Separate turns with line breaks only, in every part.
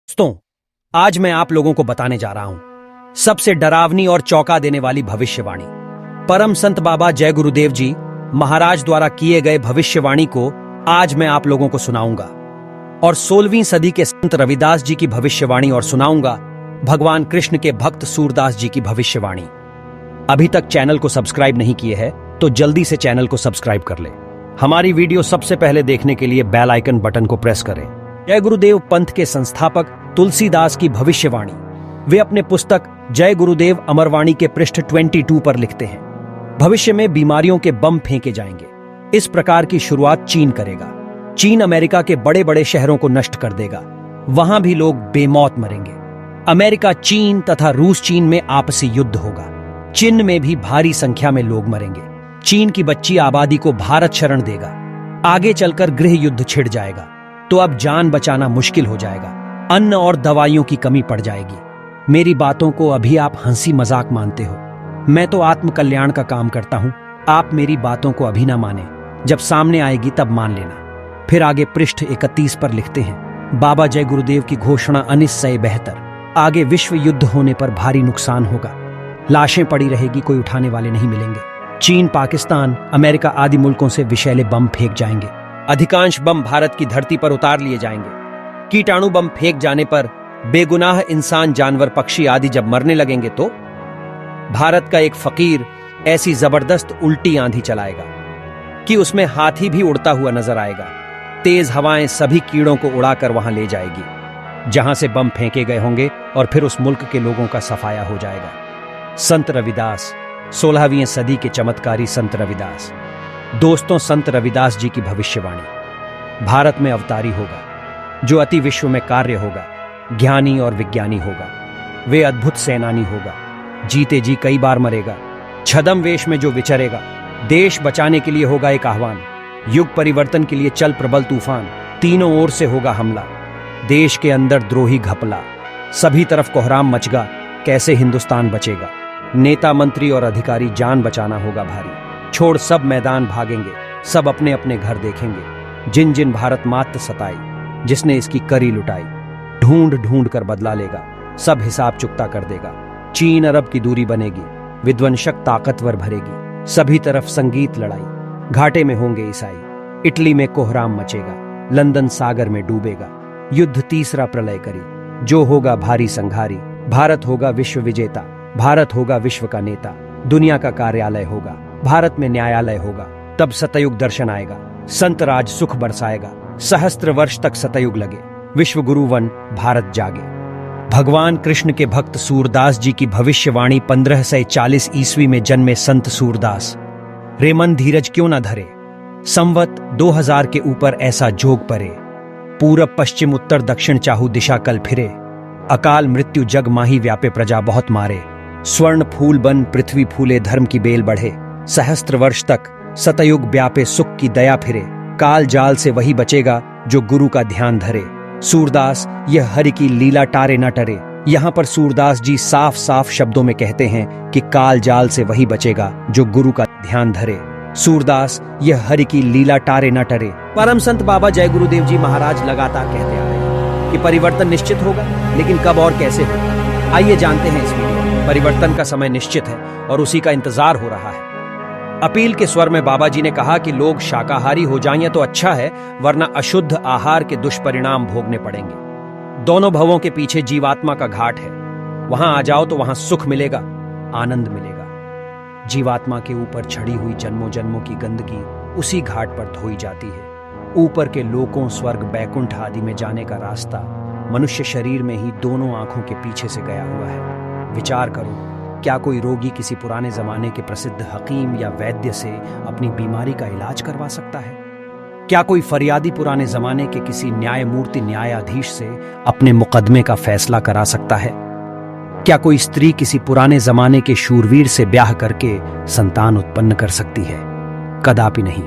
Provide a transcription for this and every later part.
दोस्तों, आज मैं आप लोगों को बताने जा रहा हूं सबसे डरावनी और चौंका देने वाली भविष्यवाणी। परम संत बाबा जय गुरुदेव जी महाराज द्वारा किए गए भविष्यवाणी को आज मैं आप लोगों को सुनाऊंगा और 16वीं सदी के संत रविदास जी की भविष्यवाणी और सुनाऊंगा भगवान कृष्ण के भक्त सूरदास जी की भविष्यवाणी। अभी तक चैनल को सब्सक्राइब नहीं किए है तो जल्दी से चैनल को सब्सक्राइब कर ले। हमारी वीडियो सबसे पहले देखने के लिए बेल आइकन बटन को प्रेस करें। जय गुरुदेव पंथ के संस्थापक तुलसीदास की भविष्यवाणी। वे अपने पुस्तक जय गुरुदेव अमरवाणी के पृष्ठ 22 पर लिखते हैं, भविष्य में बीमारियों के बम फेंके जाएंगे। इस प्रकार की शुरुआत चीन करेगा। चीन अमेरिका के बड़े बड़े शहरों को नष्ट कर देगा। वहां भी लोग बेमौत मरेंगे। अमेरिका चीन तथा रूस चीन में आपसी युद्ध होगा। चीन में भी भारी संख्या में लोग मरेंगे। चीन की बच्ची आबादी को भारत शरण देगा। आगे चलकर गृह युद्ध छिड़ जाएगा तो अब जान बचाना मुश्किल हो जाएगा। अन्न और दवाइयों की कमी पड़ जाएगी। मेरी बातों को अभी आप हंसी मजाक मानते हो। मैं तो आत्म कल्याण का काम करता हूं। आप मेरी बातों को अभी ना माने, जब सामने आएगी तब मान लेना। फिर आगे पृष्ठ 31 पर लिखते हैं, बाबा जय गुरुदेव की घोषणा अनिश्चय बेहतर। आगे विश्व युद्ध होने पर भारी नुकसान होगा। लाशें पड़ी रहेगी, कोई उठाने वाले नहीं मिलेंगे। चीन, पाकिस्तान, अमेरिका आदि मुल्कों से विषैले बम फेंक जाएंगे। अधिकांश बम भारत की धरती पर उतार लिए जाएंगे। कीटाणु बम फेंक जाने पर बेगुनाह इंसान, जानवर, पक्षी आदि जब मरने लगेंगे तो भारत का एक फकीर ऐसी जबरदस्त उल्टी आंधी चलाएगा कि उसमें हाथी भी उड़ता हुआ नजर आएगा। तेज हवाएं सभी कीड़ों को उड़ाकर वहां ले जाएगी जहां से बम फेंके गए होंगे और फिर उस मुल्क के लोगों का सफाया हो जाएगा। संत रविदास, 16वीं सदी के चमत्कारी संत रविदास। दोस्तों, संत रविदास जी की भविष्यवाणी। भारत में अवतारी होगा जो अति विश्व में कार्य होगा, ज्ञानी और विज्ञानी होगा। वे अद्भुत सेनानी होगा, जीते जी कई बार मरेगा। छद्म वेश में जो विचरेगा, देश बचाने के लिए होगा एक आह्वान। युग परिवर्तन के लिए चल प्रबल तूफान। तीनों ओर से होगा हमला, देश के अंदर द्रोही घपला। सभी तरफ कोहराम मचगा, कैसे हिंदुस्तान बचेगा। नेता, मंत्री और अधिकारी जान बचाना होगा भारी। छोड़ सब मैदान भागेंगे, सब अपने अपने घर देखेंगे। जिन जिन भारत मात सताई, जिसने इसकी करी लुटाई, ढूंढ ढूंढ कर बदला लेगा, सब हिसाब चुकता कर देगा। चीन अरब की दूरी बनेगी, विध्वंसक ताकतवर भरेगी। सभी तरफ संगीत लड़ाई, घाटे में होंगे ईसाई। इटली में कोहराम मचेगा, लंदन सागर में डूबेगा। युद्ध तीसरा प्रलय करी, जो होगा भारी संघारी। भारत होगा विश्व विजेता, भारत होगा विश्व का नेता। दुनिया का कार्यालय होगा, भारत में न्यायालय होगा। तब सतयुग दर्शन आएगा, संत राज सुख बरसाएगा। सहस्त्र वर्ष तक सतयुग लगे, विश्व गुरु वन भारत जागे। भगवान कृष्ण के भक्त सूरदास जी की भविष्यवाणी। 1540 ईस्वी में जन्मे संत सूरदास। रे मन धीरज क्यों न धरे, संवत 2000 के ऊपर ऐसा जोग परे। पूरब पश्चिम उत्तर दक्षिण चाहू दिशा कल फिरे। अकाल मृत्यु जग माही व्यापे, प्रजा बहुत मारे। स्वर्ण फूल बन पृथ्वी फूले, धर्म की बेल बढ़े। सहस्त्र वर्ष तक सतयुग व्यापे, सुख की दया फिरे। काल जाल से वही बचेगा जो गुरु का ध्यान धरे। सूरदास यह हरि की लीला टारे न टरे। यहाँ पर सूरदास जी साफ साफ शब्दों में कहते हैं कि काल जाल से वही बचेगा जो गुरु का ध्यान धरे। सूरदास यह हरि की लीला टारे न टरे। परम संत बाबा जय गुरुदेव जी महाराज लगातार कहते आ रहे हैं कि परिवर्तन निश्चित होगा, लेकिन कब और कैसे होगा, आइए जानते हैं इस वीडियो में। परिवर्तन का समय निश्चित है और उसी का इंतजार हो रहा है। अपील के स्वर में बाबा जी ने कहा कि लोग शाकाहारी हो जाएं तो अच्छा है, वरना अशुद्ध आहार के दुष्परिणाम भोगने पड़ेंगे। दोनों भवों के पीछे जीवात्मा का घाट है। वहां आ जाओ तो वहां सुख मिलेगा, आनंद मिलेगा। जीवात्मा के ऊपर छड़ी हुई जन्मों जन्मों की गंदगी उसी घाट पर धोई जाती है। ऊपर के लोकों, स्वर्ग, बैकुंठ आदि में जाने का रास्ता मनुष्य शरीर में ही दोनों आंखों के पीछे से गया हुआ है। विचार करो, क्या कोई रोगी किसी पुराने जमाने के प्रसिद्ध हकीम या वैद्य से अपनी बीमारी का इलाज करवा सकता है? क्या कोई फरियादी पुराने जमाने के किसी न्यायमूर्ति, न्यायाधीश से अपने मुकदमे का फैसला करा सकता है? क्या कोई स्त्री किसी पुराने जमाने के शूरवीर से ब्याह करके संतान उत्पन्न कर सकती है? कदापि नहीं।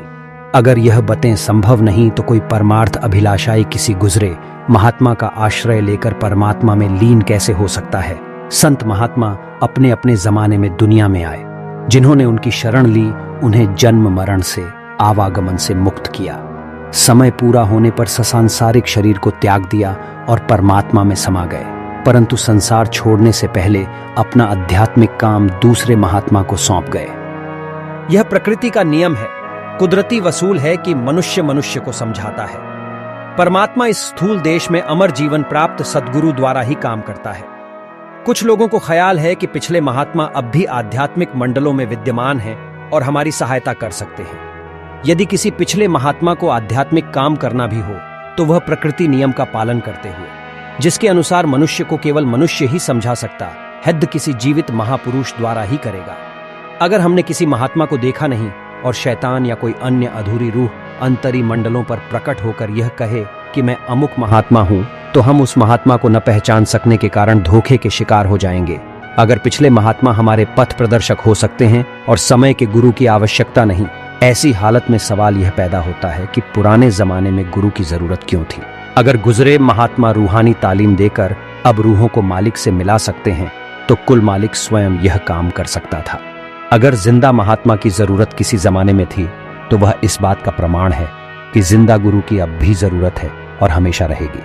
अगर यह बातें संभव नहीं तो कोई परमार्थ अभिलाषाई किसी गुजरे महात्मा का आश्रय लेकर परमात्मा में लीन कैसे हो सकता है? संत महात्मा अपने अपने जमाने में दुनिया में आए। जिन्होंने उनकी शरण ली, उन्हें जन्म मरण से, आवागमन से मुक्त किया। समय पूरा होने पर सांसारिक शरीर को त्याग दिया और परमात्मा में समा गए, परंतु संसार छोड़ने से पहले अपना आध्यात्मिक काम दूसरे महात्मा को सौंप गए। यह प्रकृति का नियम है, कुदरती वसूल है कि मनुष्य मनुष्य को समझाता है। परमात्मा इस स्थूल देश में अमर जीवन प्राप्त सद्गुरु द्वारा ही काम करता है। कुछ लोगों को ख्याल है कि पिछले महात्मा अब भी आध्यात्मिक मंडलों में विद्यमान हैं और हमारी सहायता कर सकते हैं। यदि किसी पिछले महात्मा को आध्यात्मिक काम करना भी हो तो वह प्रकृति नियम का पालन करते हुए, जिसके अनुसार मनुष्य को केवल मनुष्य ही समझा सकता है, किसी जीवित महापुरुष द्वारा ही करेगा। अगर हमने किसी महात्मा को देखा नहीं और शैतान या कोई अन्य अधूरी रूह अंतरी मंडलों पर प्रकट होकर यह कहे कि मैं अमुक महात्मा हूं, तो हम उस महात्मा को न पहचान सकने के कारण धोखे के शिकार हो जाएंगे। अगर पिछले महात्मा हमारे पथ प्रदर्शक हो सकते हैं और समय के गुरु की आवश्यकता नहीं, ऐसी हालत में सवाल यह पैदा होता है कि पुराने जमाने में गुरु की जरूरत क्यों थी। अगर गुजरे महात्मा रूहानी तालीम देकर अब रूहों को मालिक से मिला सकते हैं, तो कुल मालिक स्वयं यह काम कर सकता था। अगर जिंदा महात्मा की जरूरत किसी जमाने में थी, तो वह इस बात का प्रमाण है कि जिंदा गुरु की अब भी जरूरत है और हमेशा रहेगी।